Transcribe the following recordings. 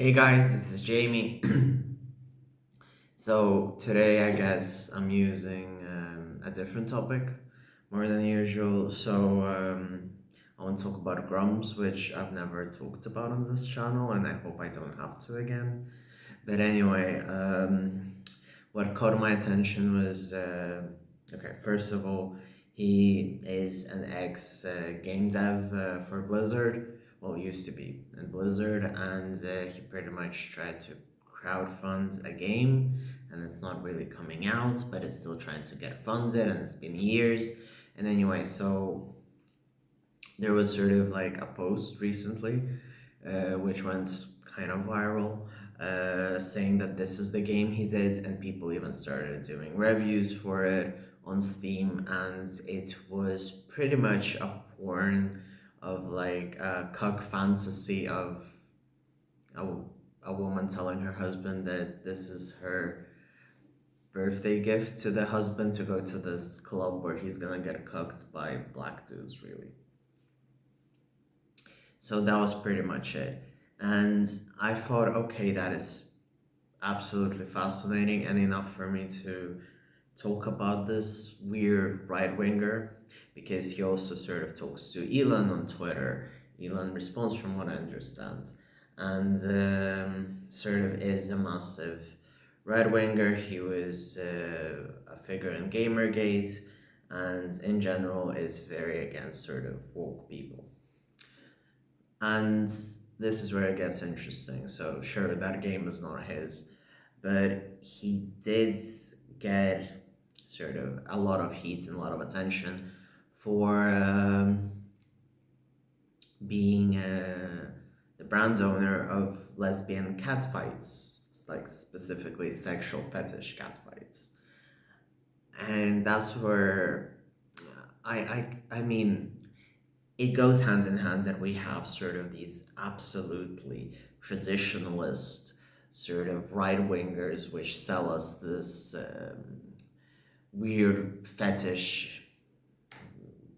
Hey guys, this is Jamie. So today I guess I'm using a different topic more than usual. I want to talk about Grummz, which I've never talked about on this channel, and I hope I don't have to again. But anyway, what caught my attention was okay. First of all, he is an ex game dev for Blizzard. Well, used to be in Blizzard, and he pretty much tried to crowdfund a game, and it's not really coming out, but it's still trying to get funded, and it's been years. And anyway, so there was sort of like a post recently, which went kind of viral, saying that this is the game he did, and people even started doing reviews for it on Steam, and it was pretty much a porn of like a cuck fantasy of a, a woman telling her husband that this is her birthday gift to the husband to go to this club where he's gonna get cucked by black dudes, really. So that was pretty much it. And I thought, okay, that is absolutely fascinating and enough for me to talk about this weird right winger because he also sort of talks to Elon on Twitter. Elon responds, from what I understand, and sort of is a massive right winger. He was a figure in Gamergate and in general is very against sort of woke people. And this is where it gets interesting. So, sure, that game is not his, but he did get sort of a lot of heat and a lot of attention for being the brand owner of lesbian catfights, like specifically sexual fetish catfights. And that's where I mean, it goes hand in hand that we have sort of these absolutely traditionalist sort of right wingers which sell us this weird fetish,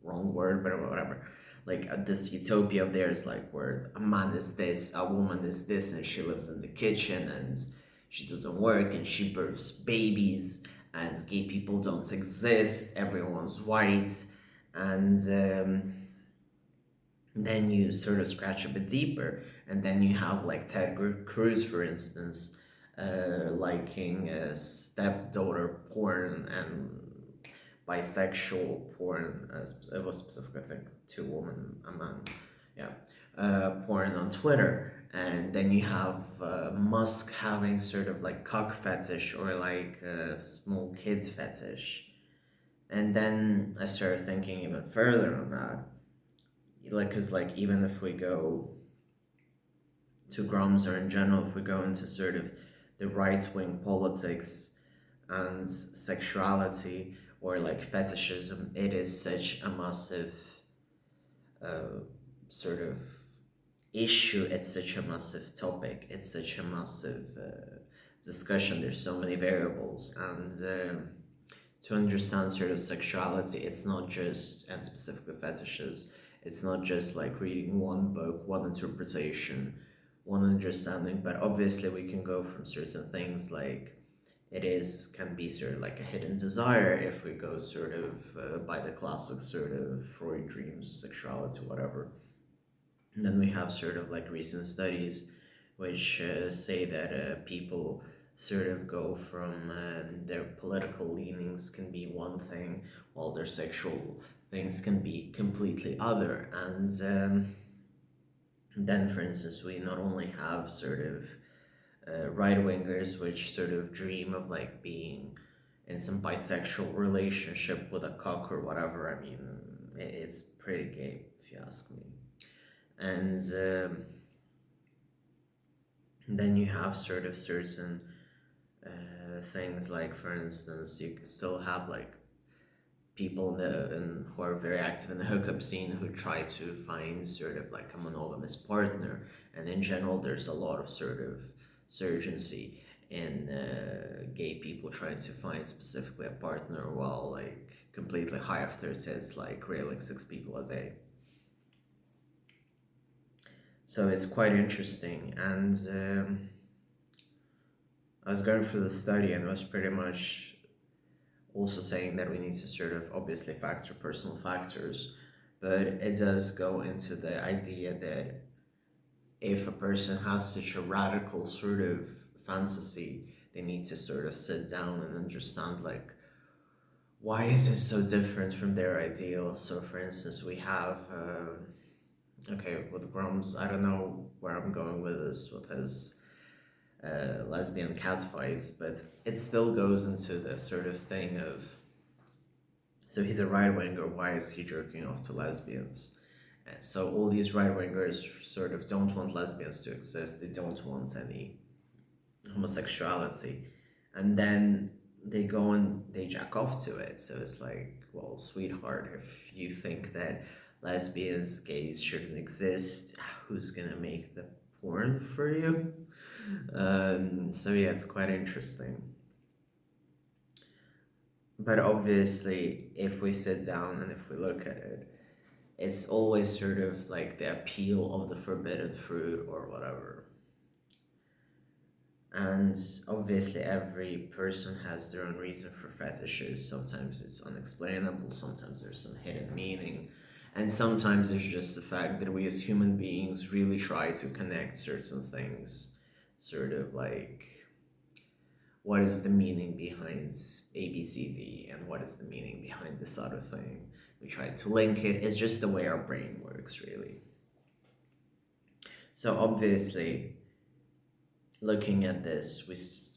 wrong word, but whatever. Like this utopia of theirs, like where a man is this, a woman is this, and she lives in the kitchen and she doesn't work and she births babies and gay people don't exist, everyone's white, and then you sort of scratch a bit deeper, and then you have like Ted Cruz, for instance, liking stepdaughter porn and bisexual porn. It was specific, I think, two women, a man, yeah, porn on Twitter. And then you have Musk having sort of like cock fetish or like small kids fetish. And then I started thinking even further on that, like, because like even if we go to Grummz, or in general if we go into sort of the right-wing politics and sexuality or like fetishism, it is such a massive uh, sort of issue, it's such a massive topic, it's such a massive discussion, there's so many variables. And to understand sort of sexuality, it's not just, and specifically fetishes, it's not just like reading one book, one interpretation, one understanding, but obviously we can go from certain things like it is can be sort of like a hidden desire if we go sort of by the classic sort of Freud dreams, sexuality, whatever. And then we have sort of like recent studies which say that people sort of go from their political leanings can be one thing, while their sexual things can be completely other. And then, for instance, we not only have sort of right wingers which sort of dream of like being in some bisexual relationship with a cock or whatever. I mean, it's pretty gay if you ask me. And then you have sort of certain things like, for instance, you still have like people who are very active in the hookup scene who try to find sort of like a monogamous partner, and in general there's a lot of sort of surgency in gay people trying to find specifically a partner while like completely high after it says like railing six people a day. So it's quite interesting. And I was going through the study, and it was pretty much also saying that we need to sort of obviously factor personal factors, but it does go into the idea that if a person has such a radical sort of fantasy, they need to sort of sit down and understand, like, why is this so different from their ideal? So, for instance, we have, okay, with Grummz, I don't know where I'm going with this, with his lesbian catfights, but it still goes into the sort of thing of, so he's a right winger, why is he jerking off to lesbians? And so all these right wingers sort of don't want lesbians to exist, they don't want any homosexuality. And then they go and they jack off to it. So it's like, well, sweetheart, if you think that lesbians, gays shouldn't exist, who's gonna make the porn for you? So yeah, it's quite interesting. But obviously, if we sit down and if we look at it, it's always sort of like the appeal of the forbidden fruit or whatever. And obviously, every person has their own reason for fetishes. Sometimes it's unexplainable, sometimes there's some hidden meaning, and sometimes it's just the fact that we as human beings really try to connect certain things. Sort of like, what is the meaning behind ABCD and what is the meaning behind this other thing? We try to link it. It's just the way our brain works, really. So obviously, looking at this,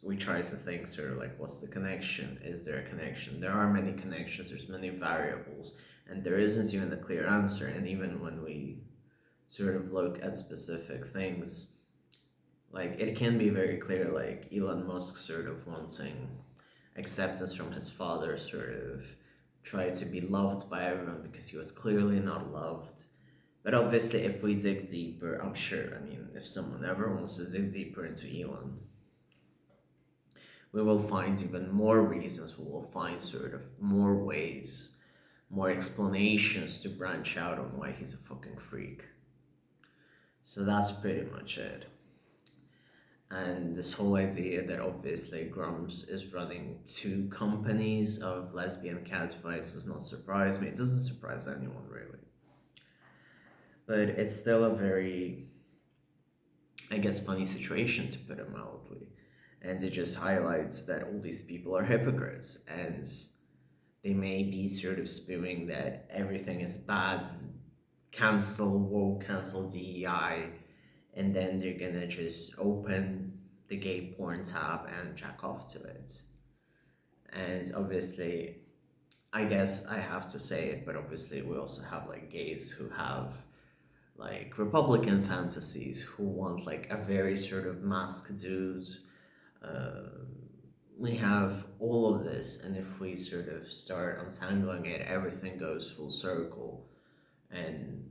we try to think sort of like, what's the connection? Is there a connection? There are many connections. There's many variables, and there isn't even a clear answer. And even when we sort of look at specific things, like it can be very clear, like Elon Musk sort of wanting acceptance from his father, sort of try to be loved by everyone because he was clearly not loved. But obviously, if we dig deeper, I'm sure, I mean, if someone ever wants to dig deeper into Elon, we will find even more reasons, we will find sort of more ways, more explanations to branch out on why he's a fucking freak. So that's pretty much it. And this whole idea that obviously Grummz is running two companies of lesbian catfights does not surprise me. It doesn't surprise anyone, really. But it's still a very, I guess, funny situation, to put it mildly. And it just highlights that all these people are hypocrites, and they may be sort of spewing that everything is bad, cancel woke, cancel DEI, and then they're gonna just open the gay porn tab and jack off to it. And obviously, I guess I have to say it, but obviously we also have like gays who have like Republican fantasies, who want like a very sort of masked dude. Uh, we have all of this, and if we sort of start untangling it, everything goes full circle. And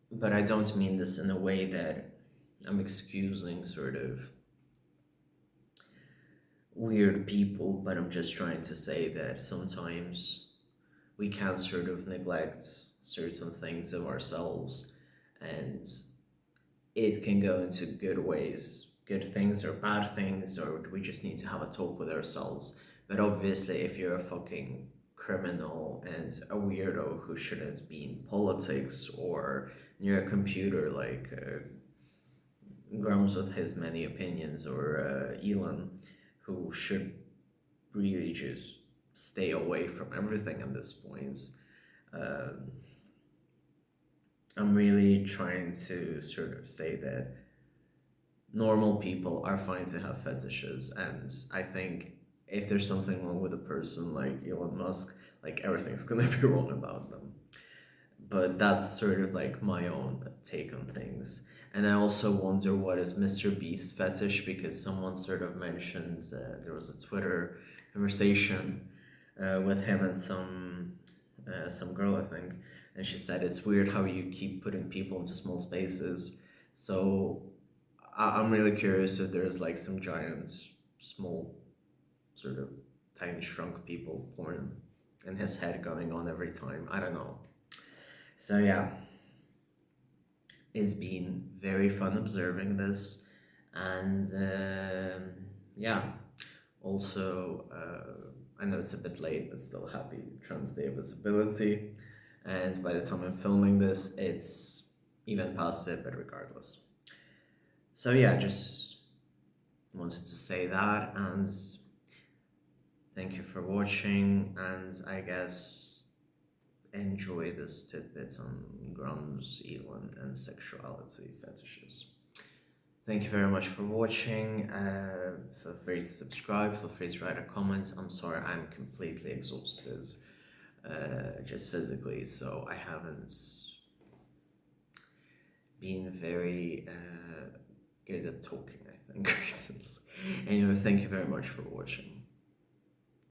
but I don't mean this in a way that I'm excusing sort of weird people, but I'm just trying to say that sometimes we can sort of neglect certain things of ourselves, and it can go into good ways, good things or bad things, or we just need to have a talk with ourselves. But obviously, if you're a fucking criminal and a weirdo who shouldn't be in politics or near a computer, like Grummz with his many opinions, or Elon, who should really just stay away from everything at this point. Um, I'm really trying to sort of say that normal people are fine to have fetishes, and I think if there's something wrong with a person like Elon Musk, like everything's gonna be wrong about them. But that's sort of like my own take on things. And I also wonder what is Mr. Beast's fetish, because someone sort of mentioned there was a Twitter conversation with him and some girl, I think, and she said it's weird how you keep putting people into small spaces. So I'm really curious if there's like some giant, small, sort of tiny shrunk people porn in his head going on every time. I don't know. So yeah, It's been very fun observing this, and yeah, also I know it's a bit late, but still happy Trans Day of Visibility. And by the time I'm filming this, it's even past it, but regardless. So yeah, just wanted to say that, and thank you for watching, and I guess enjoy this tidbit on Grummz, Elon, and sexuality fetishes. Thank you very much for watching. Feel free to subscribe, feel free to write a comment. I'm sorry, I'm completely exhausted, just physically, so I haven't been very good at talking, I think, recently. Anyway, thank you very much for watching.